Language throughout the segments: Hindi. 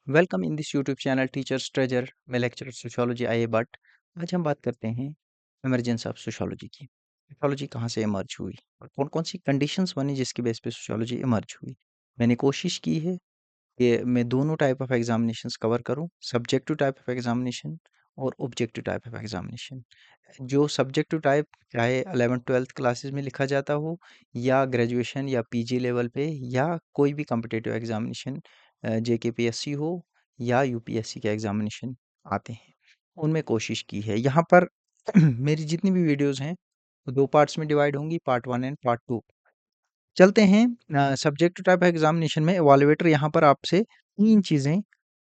Welcome in this YouTube channel teachers treasure में लेक्चरर सोशियोलॉजी आए बट आज हम बात करते हैं इमरजेंस ऑफ सोशियोलॉजी की। सोशियोलॉजी कहाँ से इमर्ज हुई और कौन कौन सी कंडीशंस बनी जिसकी बेस पे सोशियोलॉजी इमर्ज हुई। मैंने कोशिश की है कि मैं दोनों टाइप ऑफ एग्जामिनेशंस कवर करूं, सब्जेक्टिव टाइप ऑफ एग्जामिनेशन और ऑब्जेक्टिव टाइप ऑफ एग्जामिनेशन। जो सब्जेक्टिव टाइप चाहे 11th-12th क्लासेस में लिखा जाता हो या ग्रेजुएशन या पीजी लेवल पे या कोई भी कम्पिटिटिव एग्जामिनेशन जेकेपीएससी हो या यूपीएससी के एग्जामिनेशन आते हैं, उनमें कोशिश की है। यहाँ पर मेरी जितनी भी वीडियोस हैं वो 2 पार्ट्स में डिवाइड होंगी, पार्ट 1 एंड पार्ट 2। चलते हैं सब्जेक्टिव टाइप एग्जामिनेशन में इवैल्यूएटर यहाँ पर आपसे 3 चीज़ें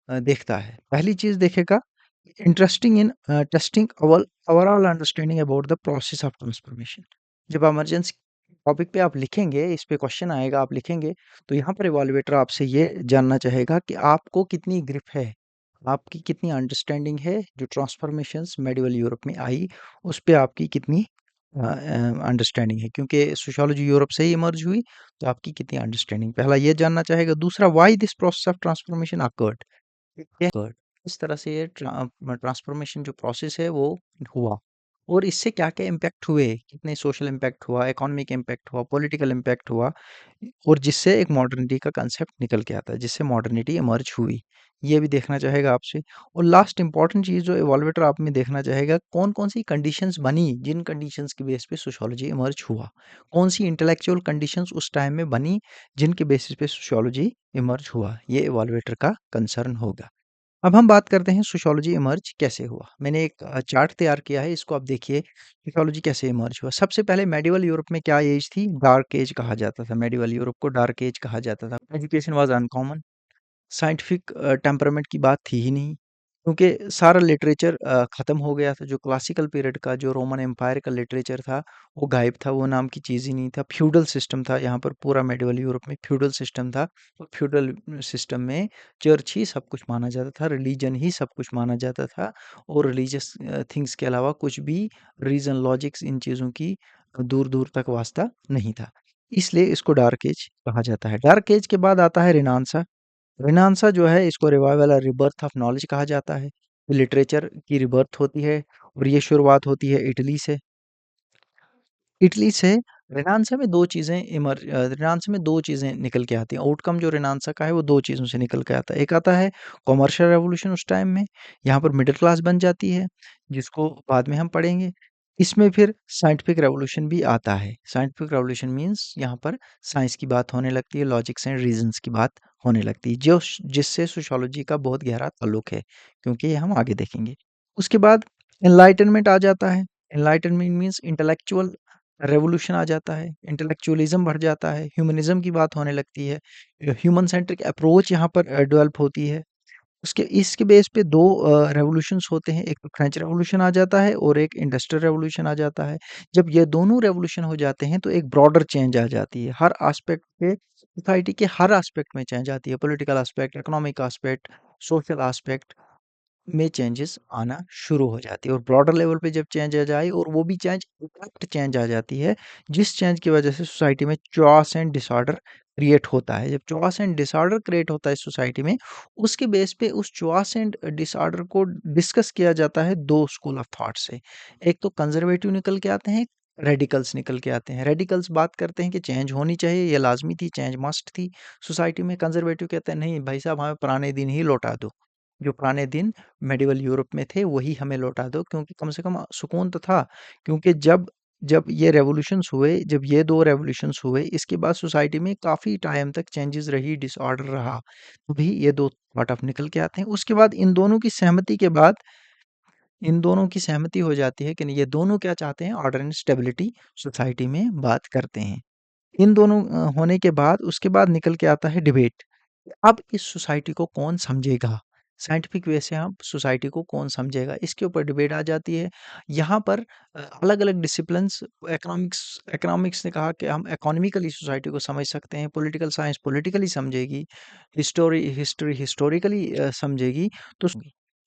देखता है। पहली चीज़ देखेगा interesting in testing overall understanding about the process of transformation. जब इमरजेंसी टॉपिक पे आप लिखेंगे, इस पे क्वेश्चन आएगा, आप लिखेंगे, तो यहाँ पर इवैल्यूएटर आपसे ये जानना चाहेगा कि आपको कितनी ग्रिप है, आपकी कितनी अंडरस्टैंडिंग है जो ट्रांसफॉर्मेशंस मेडिवल यूरोप में आई, उस पे आपकी कितनी अंडरस्टैंडिंग है। क्योंकि सोशियोलॉजी यूरोप से ही इमर्ज हुई, तो आपकी कितनी अंडरस्टैंडिंग, पहला ये जानना चाहेगा। दूसरा, why this process of transformation occurred, किस तरह से ये ट्रांसफॉर्मेशन जो प्रोसेस है वो हुआ और इससे क्या-क्या इम्पैक्ट हुए, कितने सोशल इम्पैक्ट हुआ, इकोनॉमिक इम्पैक्ट हुआ, पॉलिटिकल इम्पैक्ट हुआ और जिससे एक मॉडर्निटी का कंसेप्ट निकल के आता है, जिससे मॉडर्निटी इमर्ज हुई। ये भी देखना चाहेगा आपसे। और लास्ट इंपॉर्टेंट चीज़ जो इवॉल्यूएटर आप में देखना चाहेगा, कौन-कौन सी कंडीशंस बनी, जिन कंडीशंस के बेस पे सोशियोलॉजी इमर्ज हुआ। कौन सी इंटेलेक्चुअल कंडीशंस उस टाइम में बनी, जिनके बेसिस पे सोशियोलॉजी इमर्ज हुआ। ये इवॉल्यूएटर का कंसर्न होगा। अब हम बात करते हैं सोशियोलॉजी इमर्ज कैसे हुआ। मैंने एक चार्ट तैयार किया है, इसको आप देखिए सोशियोलॉजी कैसे इमर्ज हुआ। सबसे पहले मेडिवल यूरोप में क्या एज थी? डार्क एज कहा जाता था। मेडिवल यूरोप को डार्क एज कहा जाता था। Education was uncommon, scientific temperament की बात थी ही नहीं, क्योंकि सारा लिटरेचर ख़त्म हो गया था। जो क्लासिकल पीरियड का, जो रोमन एम्पायर का लिटरेचर था, वो गायब था, वो नाम की चीज़ ही नहीं था। फ्यूडल सिस्टम था यहाँ पर, पूरा मेडिवल यूरोप में फ्यूडल सिस्टम था। और फ्यूडल सिस्टम में चर्च ही सब कुछ माना जाता था, रिलीजन ही सब कुछ माना जाता था और रिलीजियस थिंग्स के अलावा कुछ भी रीज़न, लॉजिक्स, इन चीज़ों की दूर-दूर तक वास्ता नहीं था। इसलिए इसको डार्क एज कहा जाता है। डार्क एज के बाद आता है रेनेसां। रेनेसां जो है, इसको रिवाइवल और रिबर्थ ऑफ नॉलेज कहा जाता है। लिटरेचर की रिबर्थ होती है और ये शुरुआत होती है इटली से। इटली से रेनेसां में 2 चीज़ें रेनेसां में 2 चीज़ें निकल के आती हैं। आउटकम जो रेनेसां का है वो 2 चीज़ों से निकल के आता है। एक आता है कमर्शियल रेवोल्यूशन उस टाइम में, यहाँ पर मिडल क्लास बन जाती है, जिसको बाद में हम पढ़ेंगे। इसमें फिर साइंटिफिक रेवोल्यूशन भी आता है। साइंटिफिक रेवोल्यूशन मीन्स यहाँ पर साइंस की बात होने लगती है, लॉजिक्स एंड रीज़न्स की बात होने लगती है, जो जिससे सोशियोलॉजी का बहुत गहरा ताल्लुक है, क्योंकि ये हम आगे देखेंगे। उसके बाद एनलाइटनमेंट आ जाता है। एनलाइटनमेंट मीन्स इंटेलेक्चुअल रेवोल्यूशन आ जाता है, इंटेलेक्चुअलिज्म बढ़ जाता है, ह्यूमनिज़्म की बात होने लगती है, ह्यूमन सेंट्रिक अप्रोच यहाँ पर डेवलप होती है। उसके इसके बेस पे 2 रेवोल्यूशंस होते हैं, एक तो फ्रेंच रेवोल्यूशन आ जाता है और एक इंडस्ट्रियल रेवोल्यूशन आ जाता है। जब ये दोनों रेवोल्यूशन हो जाते हैं, तो एक ब्रॉडर चेंज आ जाती है, हर एस्पेक्ट पे, सोसाइटी के हर एस्पेक्ट में चेंज आती है, political aspect, economic aspect, social aspect में चेंजेस आना शुरू हो जाती है। और ब्रॉडर लेवल पे जब चेंज आ जाए, और वो भी चेंज इम्पैक्ट चेंज आ जाती है, जिस चेंज की वजह से सोसाइटी में चॉइस एंड डिसऑर्डर क्रिएट होता है। जब चॉइस एंड डिसऑर्डर क्रिएट होता है सोसाइटी में, उसके बेस पे उस चॉइस एंड डिसऑर्डर को डिस्कस किया जाता है 2 स्कूल ऑफ थॉट से। एक तो कंजर्वेटिव निकल के आते हैं, रेडिकल्स निकल के आते हैं। रेडिकल्स बात करते हैं कि चेंज होनी चाहिए, ये लाजमी थी, चेंज मस्ट थी सोसाइटी में। कंजर्वेटिव कहते हैं नहीं भाई साहब, हमें पुराने दिन ही लौटा दो, जो पुराने दिन मेडिवल यूरोप में थे वही हमें लौटा दो, क्योंकि कम से कम सुकून तो था। क्योंकि जब जब ये रेवोल्यूशंस हुए, जब ये 2 रेवोल्यूशंस हुए, इसके बाद सोसाइटी में काफ़ी टाइम तक चेंजेस रही, डिसऑर्डर रहा, तभी ये 2 थॉट ऑफ निकल के आते हैं। उसके बाद इन दोनों की सहमति के बाद, इन दोनों की सहमति हो जाती है कि नहीं, ये दोनों क्या चाहते हैं, ऑर्डर एंड स्टेबिलिटी सोसाइटी में बात करते हैं। इन दोनों होने के बाद उसके बाद निकल के आता है डिबेट। अब इस सोसाइटी को कौन समझेगा? साइंटिफिक वे से आप सोसाइटी को कौन समझेगा? इसके ऊपर डिबेट आ जाती है। यहाँ पर अलग-अलग डिसिप्लिन्स, इकोनॉमिक्स इकोनॉमिक्स ने कहा कि हम इकोनॉमिकली सोसाइटी को समझ सकते हैं, पॉलिटिकल साइंस पॉलिटिकली समझेगी, हिस्ट्री हिस्टोरिकली समझेगी, तो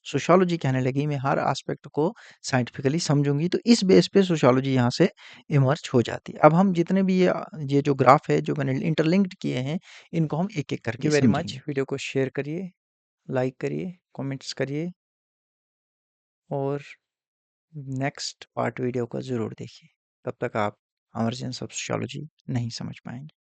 सोशियोलॉजी कहने लगी मैं हर एस्पेक्ट को साइंटिफिकली समझूँगी। तो इस बेस पे सोशियोलॉजी यहाँ से इमर्ज हो जाती है। अब हम जितने भी ये जो ग्राफ है जो मैंने इंटरलिंक्ड किए हैं, इनको हम एक-एक थैंक करके यू वेरी मच। समझेंगे। वीडियो को शेयर करिए लाइक करिए, कमेंट्स करिए और नेक्स्ट पार्ट वीडियो को ज़रूर देखिए। तब तक आप इमर्जेंस ऑफ सोशियोलॉजी नहीं समझ पाएँगे।